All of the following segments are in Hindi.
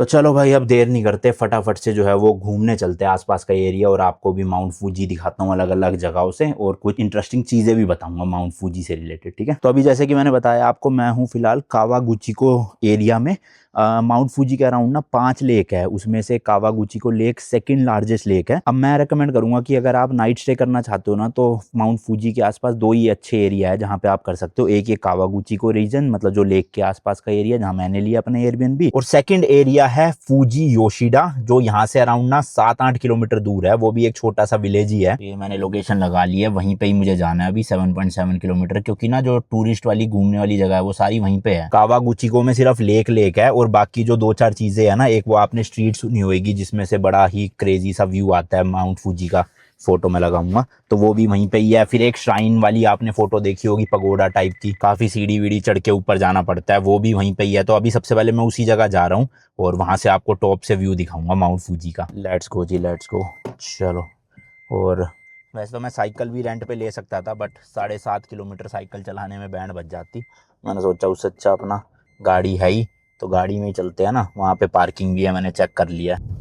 तो चलो भाई अब देर नहीं करते, फटाफट से जो है वो घूमने चलते हैं आसपास का एरिया, और आपको भी माउंट फूजी दिखाता हूँ अलग अलग जगहों से, और कुछ इंटरेस्टिंग चीज़ें भी बताऊंगा माउंट फूजी से रिलेटेड। ठीक है, तो अभी जैसे कि मैंने बताया आपको, मैं हूँ फिलहाल कावागुची को एरिया में। माउंट फूजी के अराउंड ना 5 लेक है, उसमें से कावागुची को लेक सेकंड लार्जेस्ट लेक है। अब मैं रेकमेंड करूंगा कि अगर आप नाइट स्टे करना चाहते हो ना, तो माउंट फूजी के आसपास 2 ही अच्छे एरिया है जहाँ पे आप कर सकते हो। एक ये कावागुची को रीजन, मतलब जो लेक के आसपास का एरिया जहाँ मैंने लिया अपना एयरबीएनबी, और सेकंड एरिया है फूजी योशिडा, जो यहाँ से अराउंड ना 7-8 किलोमीटर दूर है। वो भी एक छोटा सा विलेज ही है। ये मैंने लोकेशन लगा ली है, वहीं पे ही मुझे जाना है अभी 7.7 किलोमीटर, क्योंकि ना जो टूरिस्ट वाली घूमने वाली जगह है वो सारी वहीं पे है। कावागुचिको में सिर्फ लेक है, और बाकी जो 2-4 चीजें है ना, एक वो आपने स्ट्रीट सुनी होगी जिसमें से बड़ा ही क्रेजी सा व्यू आता है माउंट फूजी का, फोटो में लगाऊंगा, तो वो भी वहीं पे ही है। फिर एक श्राइन वाली आपने फोटो देखी होगी, पगोडा टाइप की, काफी सीढ़ी वीढ़ी चढ़ के ऊपर जाना पड़ता है, वो भी वहीं पे ही है। तो अभी सबसे पहले मैं उसी जगह जा रहा हूँ, और वहां से आपको टॉप से व्यू दिखाऊंगा माउंट फूजी का। लेट्स गो जी, लेट्स गो, चलो। और वैसे तो मैं साइकिल भी रेंट पे ले सकता था, बट 7.5 किलोमीटर साइकिल चलाने में बैंड बज जाती। मैंने सोचा उससे अच्छा अपना गाड़ी है ही, तो गाड़ी में ही चलते हैं ना। वहाँ पे पार्किंग भी है, मैंने चेक कर लिया है।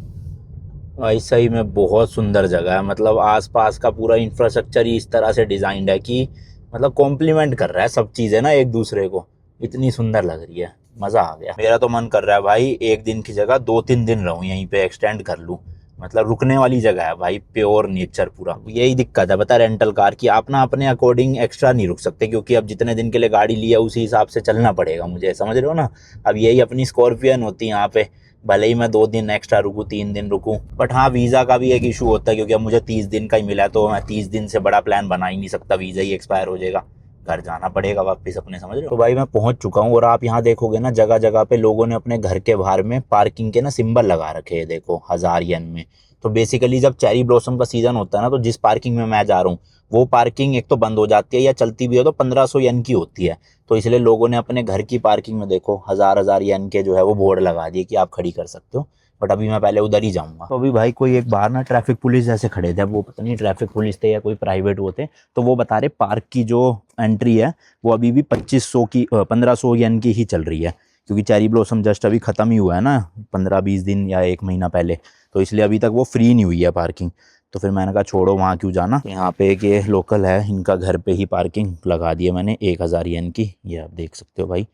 भाई सही में बहुत सुंदर जगह है, मतलब आसपास का पूरा इंफ्रास्ट्रक्चर ही इस तरह से डिजाइंड है कि मतलब कॉम्प्लीमेंट कर रहा है सब चीज़ें ना एक दूसरे को, इतनी सुंदर लग रही है। मज़ा आ गया। मेरा तो मन कर रहा है भाई एक दिन की जगह 2-3 दिन रहूं यहीं पे, एक्सटेंड कर लूं। मतलब रुकने वाली जगह है भाई, प्योर नेचर पूरा। यही दिक्कत है बता रेंटल कार की, आप ना अपने अकॉर्डिंग एक्स्ट्रा नहीं रुक सकते, क्योंकि अब जितने दिन के लिए गाड़ी लिया उसी हिसाब से चलना पड़ेगा मुझे, समझ रहे हो ना। अब यही अपनी स्कॉर्पियन होती है यहाँ पे, भले ही मैं 2 दिन एक्स्ट्रा रुकूँ, 3 दिन रुकूँ, बट हाँ वीज़ा का भी एक इशू होता है, क्योंकि अब मुझे 30 दिन का ही मिला है, तो मैं 30 दिन से बड़ा प्लान बना ही नहीं सकता, वीज़ा ही एक्सपायर हो जाएगा, घर जाना पड़ेगा वापस अपने, समझ रहे हो। तो भाई मैं पहुंच चुका हूँ, और आप यहाँ देखोगे ना जगह जगह पे लोगों ने अपने घर के बाहर में पार्किंग के ना सिंबल लगा रखे हैं, देखो 1000 येन में। तो बेसिकली जब चेरी ब्लॉसम का सीजन होता है ना, तो जिस पार्किंग में मैं जा रहा हूँ वो पार्किंग एक तो बंद हो जाती है, या चलती भी हो तो 1500 येन की होती है। तो इसलिए लोगों ने अपने घर की पार्किंग में देखो 1000 येन के जो है वो बोर्ड लगा दिए कि आप खड़ी कर सकते हो। बट अभी मैं पहले उधर ही जाऊंगा। तो अभी भाई कोई एक बाहर ना ट्रैफिक पुलिस जैसे खड़े थे, वो पता नहीं ट्रैफिक पुलिस थे या कोई प्राइवेट वो थे, तो वो बता रहे पार्क की जो एंट्री है वो अभी भी 2500 की 1500 येन की ही चल रही है, क्योंकि चेरी ब्लॉसम जस्ट अभी ख़त्म ही हुआ है ना, 15-20 दिन या 1 महीना पहले, तो इसलिए अभी तक वो फ्री नहीं हुई है पार्किंग। तो फिर मैंने कहा छोड़ो वहाँ क्यों जाना, यहाँ पे एक ये लोकल है, इनका घर पे ही पार्किंग लगा दी है मैंने 1000 येन की, ये आप देख सकते हो भाई।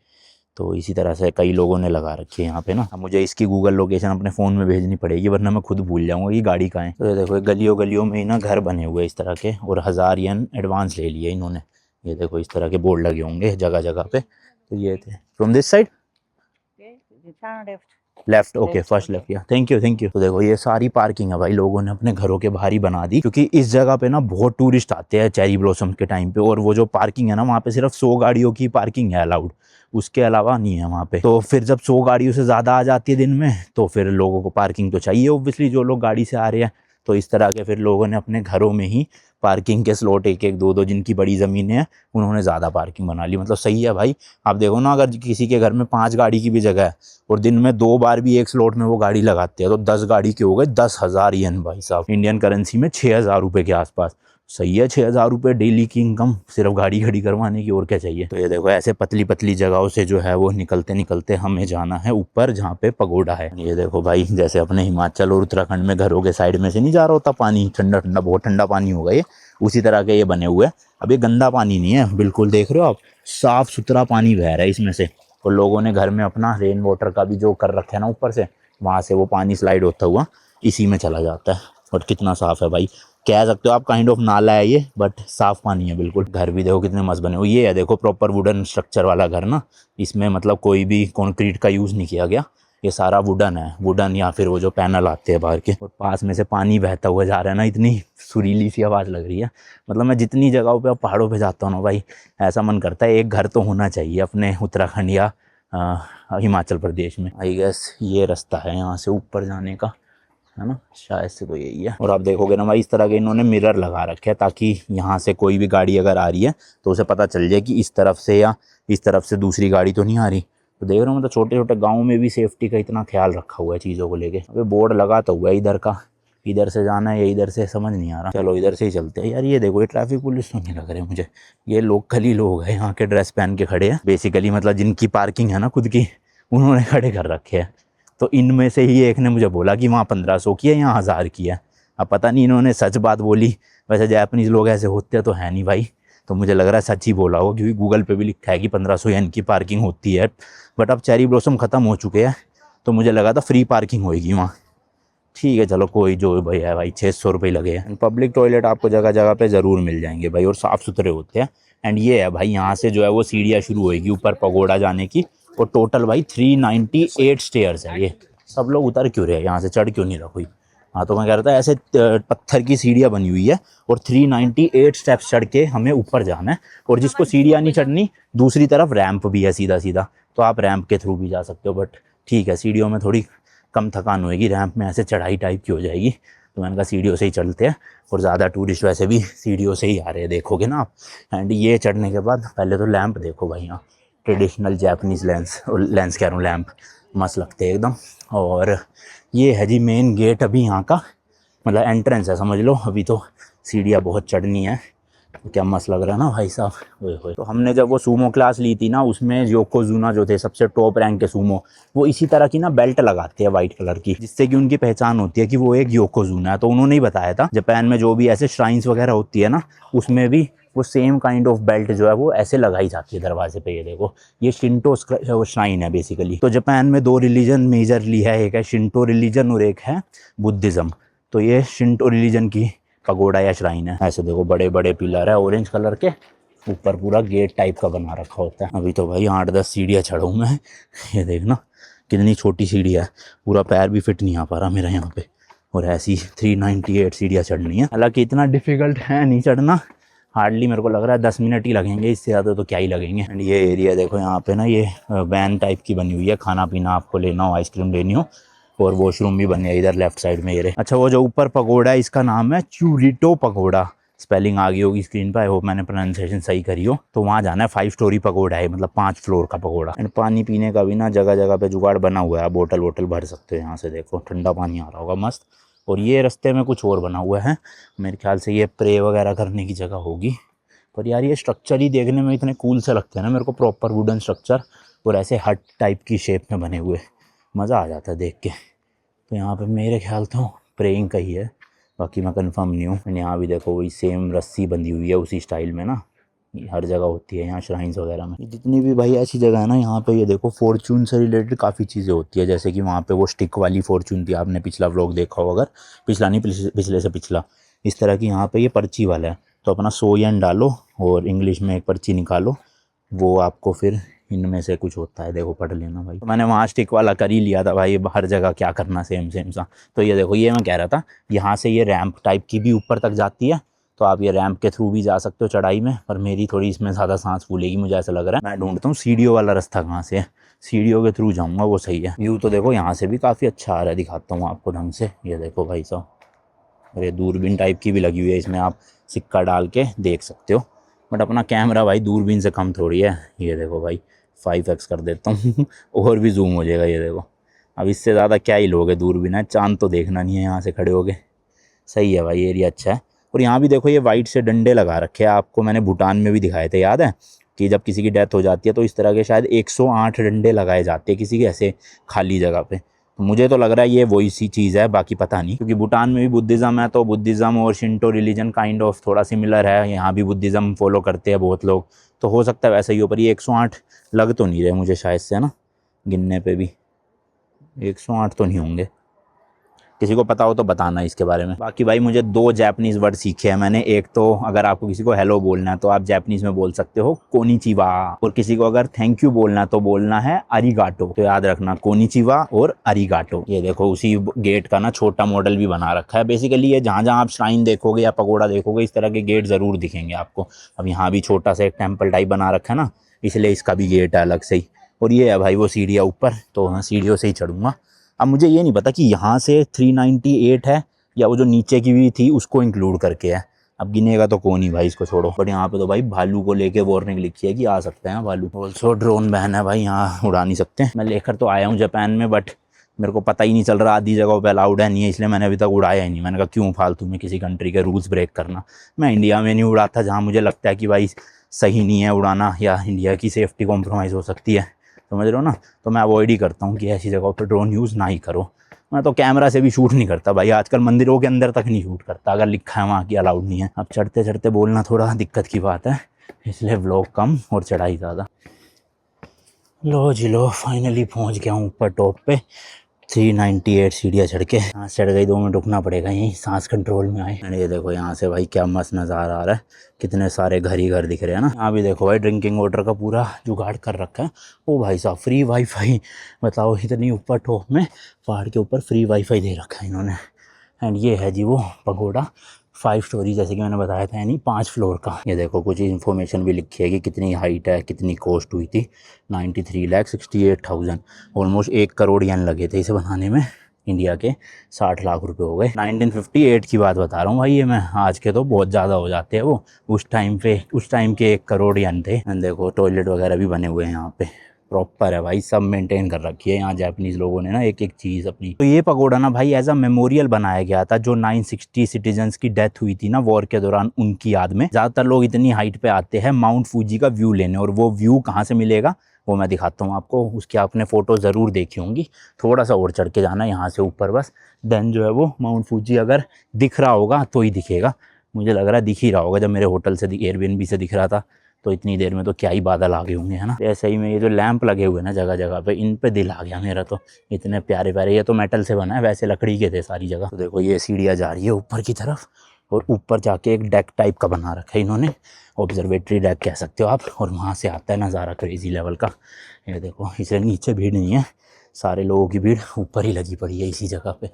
तो इसी तरह से कई लोगों ने लगा रखी है यहाँ पे ना। अब मुझे इसकी गूगल लोकेशन अपने फ़ोन में भेजनी पड़ेगी, वरना मैं खुद भूल जाऊंगा कि गाड़ी कहाँ है। तो ये देखो गलियों गलियों में ही ना घर बने हुए इस तरह के, और 1000 येन एडवांस ले लिए इन्होंने। ये देखो इस तरह के बोर्ड लगे होंगे जगह जगह पे। तो ये थे from this side, left, okay first left, या थैंक यू थैंक यू। तो देखो ये सारी पार्किंग है भाई, लोगों ने अपने घरों के बाहर ही बना दी, क्योंकि इस जगह पे ना बहुत टूरिस्ट आते हैं चेरी ब्लॉसम के टाइम पे, और वो जो पार्किंग है ना वहाँ पे सिर्फ 100 गाड़ियों की पार्किंग है अलाउड, उसके अलावा नहीं है वहाँ पे। तो फिर जब 100 गाड़ियों से ज़्यादा आ जाती है दिन में, तो फिर लोगों को पार्किंग तो चाहिए ऑब्वियसली, जो लोग गाड़ी से आ रहे हैं। तो इस तरह के फिर लोगों ने अपने घरों में ही पार्किंग के स्लॉट एक एक 2-2, जिनकी बड़ी ज़मीनें हैं उन्होंने ज़्यादा पार्किंग बना ली। मतलब सही है भाई। आप देखो ना, अगर किसी के घर में 5 गाड़ी की भी जगह है, और दिन में 2 बार भी एक स्लॉट में वो गाड़ी लगाते हैं, तो 10 गाड़ी के हो गए 10,000 येन भाई साहब, इंडियन करेंसी में 6,000 रुपये के आसपास। सही है, 6,000 रुपये डेली की इनकम सिर्फ गाड़ी खड़ी करवाने की, और क्या चाहिए। तो ये देखो ऐसे पतली पतली जगहों से जो है वो निकलते निकलते हमें जाना है ऊपर, जहाँ पे पगोडा है। ये देखो भाई, जैसे अपने हिमाचल और उत्तराखंड में घरों के साइड में से नहीं जा रहा होता पानी, ठंडा ठंडा, बहुत ठंडा पानी होगा ये, उसी तरह के ये बने हुए हैं। अब ये गंदा पानी नहीं है बिल्कुल, देख रहे हो आप, साफ सुथरा पानी बह रहा है इसमें से। और लोगों ने घर में अपना रेन वाटर का भी जो कर रखा है ना ऊपर से, वहाँ से वो पानी स्लाइड होता हुआ इसी में चला जाता है। और कितना साफ़ है भाई, कह सकते हो आप काइंड ऑफ नाला है ये, बट साफ़ पानी है बिल्कुल। घर भी देखो कितने मस्त बने हुए, ये है देखो प्रॉपर वुडन स्ट्रक्चर वाला घर ना, इसमें मतलब कोई भी कंक्रीट का यूज़ नहीं किया गया, ये सारा वुडन है, वुडन या फिर वो जो पैनल आते हैं बाहर के। और पास में से पानी बहता हुआ जा रहा है ना, इतनी सुरीली सी आवाज़ लग रही है। मतलब मैं जितनी जगहों पे पहाड़ों पे जाता हूँ ना भाई, ऐसा मन करता है एक घर तो होना चाहिए अपने उत्तराखंड या हिमाचल प्रदेश में। आई गेस ये रास्ता है यहाँ से ऊपर जाने का, है ना, शायद से तो यही है। और आप देखोगे ना भाई, इस तरह के इन्होंने मिरर लगा रखे हैं, ताकि यहाँ से कोई भी गाड़ी अगर आ रही है तो उसे पता चल जाए कि इस तरफ से या इस तरफ से दूसरी गाड़ी तो नहीं आ रही। तो देख रहे हो, मतलब छोटे छोटे गाँव में भी सेफ्टी का इतना ख्याल रखा हुआ है चीज़ों को लेके। अभी बोर्ड लगा तो हुआ है इधर का, इधर से जाना है या इधर से समझ नहीं आ रहा। चलो इधर से ही चलते हैं यार। ये देखो ये ट्रैफिक पुलिस तो नहीं लग रहे मुझे, ये लोकल ही लोग हैं यहाँ के, ड्रेस पहन के खड़े हैं बेसिकली, मतलब जिनकी पार्किंग है ना खुद की, उन्होंने खड़े कर रखे हैं। तो इनमें से ही एक ने मुझे बोला कि वहाँ 1500 की है, यहाँ 1000 की है। अब पता नहीं इन्होंने सच बात बोली, वैसे जापानीज़ लोग ऐसे होते तो है नहीं भाई, तो मुझे लग रहा है सच ही बोला हो, क्योंकि गूगल पे भी लिखा है कि 1500 येन की पार्किंग होती है। बट अब चेरी ब्लॉसम ख़त्म हो चुके हैं, तो मुझे लगा था फ्री पार्किंग होएगी वहाँ। ठीक है चलो कोई जो भाई है भाई, 600 रुपये लगे हैं। पब्लिक टॉयलेट आपको जगह जगह पे ज़रूर मिल जाएंगे भाई, और साफ़ सुथरे होते हैं। एंड ये है भाई, यहाँ से जो है वो सीढ़ियाँ शुरू होएगी ऊपर पगोड़ा जाने की, और टोटल भाई 398 स्टेयर्स है। ये सब लोग उतर क्यों रहे हैं यहाँ से, चढ़ क्यों नहीं रहा कोई। हाँ तो मैं कह रहा था ऐसे पत्थर की सीढ़ियाँ बनी हुई है, और 398 स्टेप्स चढ़ के हमें ऊपर जाना है। और जिसको सीढ़ियाँ नहीं चढ़नी, दूसरी तरफ रैंप भी है सीधा सीधा, तो आप रैंप के थ्रू भी जा सकते हो। बट ठीक है, सीढ़ियों में थोड़ी कम थकान होएगी, रैंप में ऐसे चढ़ाई टाइप की हो जाएगी। तो मैंने कहा सीढ़ियों से ही चलते हैं, और ज़्यादा टूरिस्ट वैसे भी सीढ़ियों से ही आ रहे हैं, देखोगे ना आप। एंड ये चढ़ने के बाद पहले तो लैंप देखो भाई, यहाँ ट्रेडिशनल जापानीज़ लेंस कह रहा हूँ, लैंप मस्त लगते हैं एकदम। और ये है जी मेन गेट अभी यहाँ का, मतलब एंट्रेंस है समझ लो। अभी तो सीढ़ियाँ बहुत चढ़नी है, तो क्या मस्त लग रहा है ना भाई साहब। ओए तो हमने जब वो सूमो क्लास ली थी ना, उसमें योकोजुना जो थे सबसे टॉप रैंक के सूमो, वो इसी तरह की ना बेल्ट लगाते हैं वाइट कलर की, जिससे कि उनकी पहचान होती है कि वो एक योकोजुना है। तो उन्होंने ही बताया था जापान में जो भी ऐसे श्राइन्स वगैरह होती है ना, उसमें भी वो सेम काइंड ऑफ बेल्ट जो है वो ऐसे लगाई जाती है दरवाजे पे। ये देखो, ये शिंटो श्राइन है बेसिकली। तो जापान में 2 रिलीजन मेजरली है, एक है शिंटो रिलीजन और एक है बुद्धिज़्म। तो ये शिंटो रिलीजन की पगोड़ा या श्राइन है। ऐसे देखो बड़े बड़े पिलर है ऑरेंज कलर के, ऊपर पूरा गेट टाइप का बना रखा होता है। अभी तो भाई 8-10 सीढ़ियाँ चढ़ूँ मैं, ये देखना कितनी छोटी सीढ़ी है, पूरा पैर भी फिट नहीं आ पा रहा मेरा यहाँ पे। और ऐसी 398 सीढ़ियाँ चढ़नी है। हालांकि इतना डिफ़िकल्ट है नहीं चढ़ना, हार्डली मेरे को लग रहा है 10 मिनट ही लगेंगे, इससे ज़्यादा तो क्या ही लगेंगे। एंड ये एरिया देखो, यहाँ पे ना ये वैन टाइप की बनी हुई है, खाना पीना आपको लेना हो, आइसक्रीम लेनी हो, और वॉशरूम भी बने हैं इधर लेफ्ट साइड में। ये रहे। अच्छा, वो जो ऊपर पगोड़ा है इसका नाम है चूरिटो पगोड़ा। स्पेलिंग आ गई होगी स्क्रीन पर, आई होप मैंने प्रोनाउंसिएशन सही करी हो। तो वहाँ जाना है, 5 स्टोरी पगोड़ा है, मतलब 5 फ्लोर का पगोड़ा। एंड पानी पीने का भी ना जगह जगह पे जुगाड़ बना हुआ है, बोतल वोटल भर सकते हो यहाँ से, देखो ठंडा पानी आ रहा होगा मस्त। और ये रास्ते में कुछ और बना हुआ है, मेरे ख्याल से ये प्रे वगैरह करने की जगह होगी। पर यार ये स्ट्रक्चर ही देखने में इतने कूल से लगते हैं ना मेरे को, प्रॉपर वुडन स्ट्रक्चर, और ऐसे हट टाइप की शेप में बने हुए, मज़ा आ जाता है देख के। तो यहाँ पे मेरे ख्याल तो प्रेइंग का ही है, बाकी मैं कंफर्म नहीं हूँ। यहाँ भी देखो वही सेम रस्सी बंधी हुई है उसी स्टाइल में ना, हर जगह होती है यहाँ श्राइन्स वगैरह में। जितनी भी भाई ऐसी जगह है ना, यहाँ पे ये देखो फॉर्चून से रिलेटेड काफ़ी चीज़ें होती है। जैसे कि वहाँ पे वो स्टिक वाली फॉर्चून थी, आपने पिछला व्लॉग देखा हो अगर, पिछला नहीं पिछले से पिछला। इस तरह की यहाँ पे ये पर्ची वाला है, तो अपना 100 येन डालो और इंग्लिश में एक पर्ची निकालो, वो आपको फिर इनमें से कुछ होता है, देखो पढ़ लेना भाई। तो मैंने वहाँ स्टिक वाला कर ही लिया था भाई, हर जगह क्या करना सेम सेम सा। तो ये देखो, ये मैं कह रहा था, यहाँ से ये रैंप टाइप की भी ऊपर तक जाती है, तो आप ये रैंप के थ्रू भी जा सकते हो चढ़ाई में। पर मेरी थोड़ी इसमें ज़्यादा सांस फूलेगी मुझे ऐसा लग रहा है। मैं ढूंढता हूँ सीढ़ियों वाला रास्ता कहाँ से है, सीढ़ियों के थ्रू जाऊँगा वो सही है। व्यू तो देखो यहाँ से भी काफ़ी अच्छा आ रहा है, दिखाता हूँ आपको ढंग से। ये देखो भाई साहब, और ये दूरबीन टाइप की भी लगी हुई है, इसमें आप सिक्का डाल के देख सकते हो। बट अपना कैमरा भाई दूरबीन से कम थोड़ी है। ये देखो भाई 5x कर देता हूँ और भी जूम हो जाएगा। ये देखो, अब इससे ज़्यादा क्या ही लोगे, दूरबीन है, चांद तो देखना नहीं है यहाँ से खड़े होगे। सही है भाई, एरिया अच्छा है। और यहाँ भी देखो ये वाइट से डंडे लगा रखे हैं, आपको मैंने भूटान में भी दिखाए थे, याद है कि जब किसी की डेथ हो जाती है तो इस तरह के शायद 108 डंडे लगाए जाते हैं किसी के ऐसे खाली जगह पे। तो मुझे तो लग रहा है ये वही सी चीज़ है, बाकी पता नहीं, क्योंकि भूटान में भी बुद्धिज़्म है, तो बुद्धिज़्म और शिंटो रिलीजन काइंड ऑफ थोड़ा सिमिलर है। यहाँ भी बुद्धिज़्म फॉलो करते हैं बहुत लोग, तो हो सकता है वैसा ही हो। पर ये 108 लग तो नहीं रहे मुझे शायद से, है ना, गिनने पे भी 108 तो नहीं होंगे। किसी को पता हो तो बताना इसके बारे में। बाकी भाई मुझे 2 जापानीज़ वर्ड सीखे हैं मैंने। एक तो अगर आपको किसी को हेलो बोलना है तो आप जापानीज़ में बोल सकते हो कोनिचिवा, और किसी को अगर थैंक यू बोलना है तो बोलना है अरिगाटो। तो याद रखना कोनिचिवा और अरिगाटो। ये देखो उसी गेट का ना छोटा मॉडल भी बना रखा है। बेसिकली ये जहाँ जहाँ आप श्राइन देखोगे या पगोड़ा देखोगे, इस तरह के गेट ज़रूर दिखेंगे आपको। अब यहाँ भी छोटा सा एक टेम्पल टाइप बना रखा है ना, इसलिए इसका भी गेट है अलग से ही। और ये है भाई वो सीढ़ियाँ ऊपर, तो हाँ सीढ़ियों से ही चढ़ूँगा। अब मुझे ये नहीं पता कि यहाँ से 398 है या वो जो नीचे की भी थी उसको इंक्लूड करके है। अब गिनेगा तो कौन ही भाई, इसको छोड़ो। बट यहाँ पे तो भाई भालू को लेके वार्निंग लिखी है कि आ सकते हैं भालू। ऑल्सो ड्रोन बैन है भाई, यहाँ उड़ा नहीं सकते। मैं लेकर तो आया हूँ जापान में, बट मेरे को पता ही नहीं चल रहा, आधी जगहों पे अलाउड है नहीं है, इसलिए मैंने अभी तक उड़ाया ही नहीं। मैंने कहा क्यों फालतू में किसी कंट्री के रूल्स ब्रेक करना। मैं इंडिया में नहीं उड़ाता जहाँ मुझे लगता है कि भाई सही नहीं है उड़ाना, या इंडिया की सेफ्टी कॉम्प्रोमाइज़ हो सकती है, समझ रहे हो ना। तो मैं अवॉइड ही करता हूँ कि ऐसी जगहों पर ड्रोन यूज़ ना ही करो। मैं तो कैमरा से भी शूट नहीं करता भाई, आजकल मंदिरों के अंदर तक नहीं शूट करता, अगर लिखा है वहाँ की अलाउड नहीं है। अब चढ़ते चढ़ते बोलना थोड़ा दिक्कत की बात है, इसलिए व्लॉग कम और चढ़ाई ज़्यादा। लो जी लो, फाइनली पहुँच गया हूँ ऊपर टॉप पे। 398 सीढ़ियाँ चढ़ के, सांस चढ़ गई, 2 मिनट रुकना पड़ेगा यहीं, सांस कंट्रोल में आए। ये देखो यहाँ से भाई क्या मस्त नज़ारा आ रहा है, कितने सारे घर ही घर दिख रहे हैं ना। यहाँ भी देखो भाई ड्रिंकिंग वाटर का पूरा जुगाड़ कर रखा है। ओ भाई साहब, फ्री वाईफाई, बताओ इतनी ऊपर टॉप में पहाड़ के ऊपर फ्री वाईफाई दे रखा है इन्होंने। एंड ये है जी वो पगोडा, 5 स्टोरी जैसे कि मैंने बताया था, यानी 5 फ्लोर का। ये देखो कुछ इन्फॉर्मेशन भी लिखी है कि कितनी हाइट है, कितनी कॉस्ट हुई थी। 93,68,000, ऑलमोस्ट 1 करोड़ येन लगे थे इसे बनाने में। इंडिया के 60 लाख रुपए हो गए। 1958 की बात बता रहा हूँ भाई ये मैं, आज के तो बहुत ज़्यादा हो जाते हैं वो। उस टाइम के 1 करोड़ येन थे। देखो टॉयलेट वगैरह भी बने हुए हैं यहाँ पे, प्रॉपर है भाई, सब मेंटेन कर रखी है यहाँ जापानीज़ लोगों ने ना, एक एक चीज़ अपनी। तो ये पगोडा ना भाई एज अ मेमोरियल बनाया गया था, जो 960 सिटीजन्स की डेथ हुई थी ना वॉर के दौरान, उनकी याद में। ज़्यादातर लोग इतनी हाइट पे आते हैं माउंट फूजी का व्यू लेने, और वो व्यू कहाँ से मिलेगा वो मैं दिखाता हूँ आपको। उसकी आपने फ़ोटो ज़रूर देखी होंगी, थोड़ा सा और चढ़ के जाना यहाँ से ऊपर बस, देन जो है वो माउंट फूजी अगर दिख रहा होगा तो ही दिखेगा। मुझे लग रहा है दिख ही रहा होगा, जब मेरे होटल से एयरबीएनबी से दिख रहा था तो इतनी देर में तो क्या ही बादल आ गए होंगे, है ना। ऐसे ही में ये जो लैंप लगे हुए ना जगह जगह पे, इन पे दिल आ गया मेरा तो, इतने प्यारे प्यारे। ये तो मेटल से बना है, वैसे लकड़ी के थे सारी जगह। तो देखो ये सीढ़ियाँ जा रही है ऊपर की तरफ, और ऊपर जाके एक डेक टाइप का बना रखा है इन्होंने, ऑब्जर्वेटरी डेक कह सकते हो आप, और वहाँ से आता है नज़ारा क्रेजी लेवल का। ये देखो, इसलिए नीचे भीड़ नहीं है, सारे लोगों की भीड़ ऊपर ही लगी पड़ी है इसी जगह पे,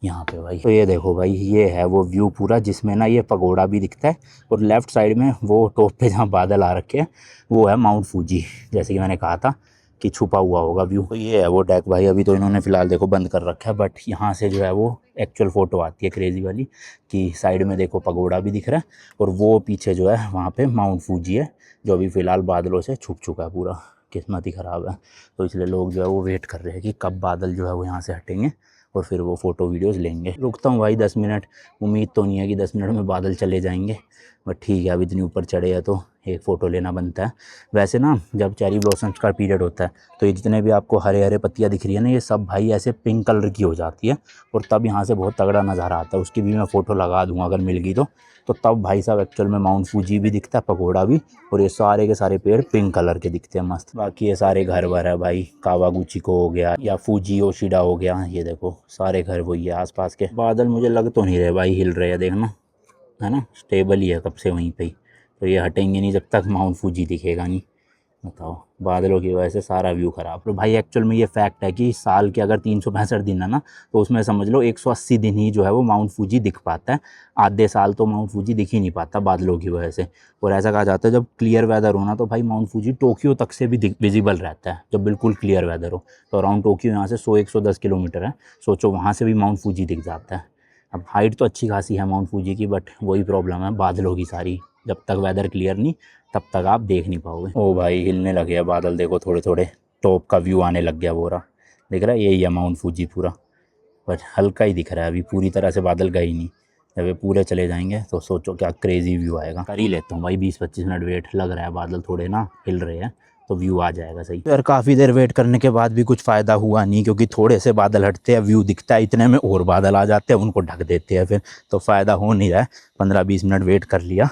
यहाँ पे भाई। तो ये देखो भाई, ये है वो व्यू पूरा, जिसमें ना ये पगोड़ा भी दिखता है, और लेफ़्ट साइड में वो टॉप पे जहाँ बादल आ रखे हैं वो है माउंट फूजी, जैसे कि मैंने कहा था कि छुपा हुआ होगा व्यू। तो ये है वो डेक भाई, अभी तो इन्होंने फ़िलहाल देखो बंद कर रखा है, बट यहाँ से जो है वो एक्चुअल फ़ोटो आती है क्रेज़ी वाली, कि साइड में देखो पगोड़ा भी दिख रहा है, और वो पीछे जो है वहाँ पे माउंट फूजी है, जो अभी फ़िलहाल बादलों से छुप चुका है पूरा। किस्मत ही ख़राब है। तो इसलिए लोग जो है वो वेट कर रहे हैं कि कब बादल जो है वो यहाँ से हटेंगे, और फिर वो फ़ोटो वीडियोज़ लेंगे। रुकता हूँ भाई 10 मिनट, उम्मीद तो नहीं है कि 10 मिनट में बादल चले जाएंगे, बट ठीक है, अब इतनी ऊपर चढ़े हैं तो एक फ़ोटो लेना बनता है। वैसे ना जब चेरी ब्लॉसम्स का पीरियड होता है तो ये जितने भी आपको हरे हरे पत्तियाँ दिख रही है ना, ये सब भाई ऐसे पिंक कलर की हो जाती है, और तब यहाँ से बहुत तगड़ा नज़ारा आता है। उसकी भी मैं फ़ोटो लगा दूँगा अगर मिल गई तो तब भाई साहब एक्चुअल में माउंट फूजी भी दिखता है, पगोड़ा भी, और ये सारे के सारे पेड़ पिंक कलर के दिखते हैं मस्त। बाकी ये सारे घर वर है भाई, कावागुची को हो गया या फूजी योशिडा हो गया, ये देखो सारे घर वही है आसपास के। बादल मुझे लग तो नहीं रहे भाई हिल रहे हैं, देखना है ना, स्टेबल ही है कब से वहीं पे ही। तो ये हटेंगे नहीं जब तक माउंट फूजी दिखेगा नहीं। बताओ, बादलों की वजह से सारा व्यू ख़राब। तो भाई एक्चुअल में ये फैक्ट है कि साल के अगर 365 दिन है ना, तो उसमें समझ लो 180 दिन ही जो है वो माउंट फूजी दिख पाता है। आधे साल तो माउंट फूजी दिख ही नहीं पाता बादलों की वजह से। और ऐसा कहा जाता है जब क्लियर वेदर हो ना, तो भाई माउंट फूजी टोक्यो तक से भी विजिबल रहता है, जब बिल्कुल क्लियर वेदर हो। तो अराउंड टोक्यो यहाँ से 100-110 किलोमीटर है, सोचो वहाँ से भी माउंट फूजी दिख जाता है। अब हाइट तो अच्छी खासी है माउंट फूजी की, बट वही प्रॉब्लम है बादलों की सारी, जब तक वेदर क्लियर नहीं तब तक आप देख नहीं पाओगे। ओ भाई हिलने लगे हैं बादल, देखो थोड़े थोड़े टॉप का व्यू आने लग गया, बोरा दिख रहा है, यही है माउंट फूजी पूरा, बट हल्का ही दिख रहा है, अभी पूरी तरह से बादल गए ही नहीं। जब ये पूरे चले जाएंगे तो सोचो क्या क्रेजी व्यू आएगा। कर ही लेता हूँ भाई 20-25 मिनट वेट, लग रहा है बादल थोड़े ना हिल रहे हैं तो व्यू आ जाएगा सही। यार काफ़ी देर वेट करने के बाद भी कुछ फ़ायदा हुआ नहीं, क्योंकि थोड़े से बादल हटते हैं, व्यू दिखता है, इतने में और बादल आ जाते हैं, उनको ढक देते हैं फिर, तो फ़ायदा हो नहीं रहा है। 15-20 मिनट वेट कर लिया,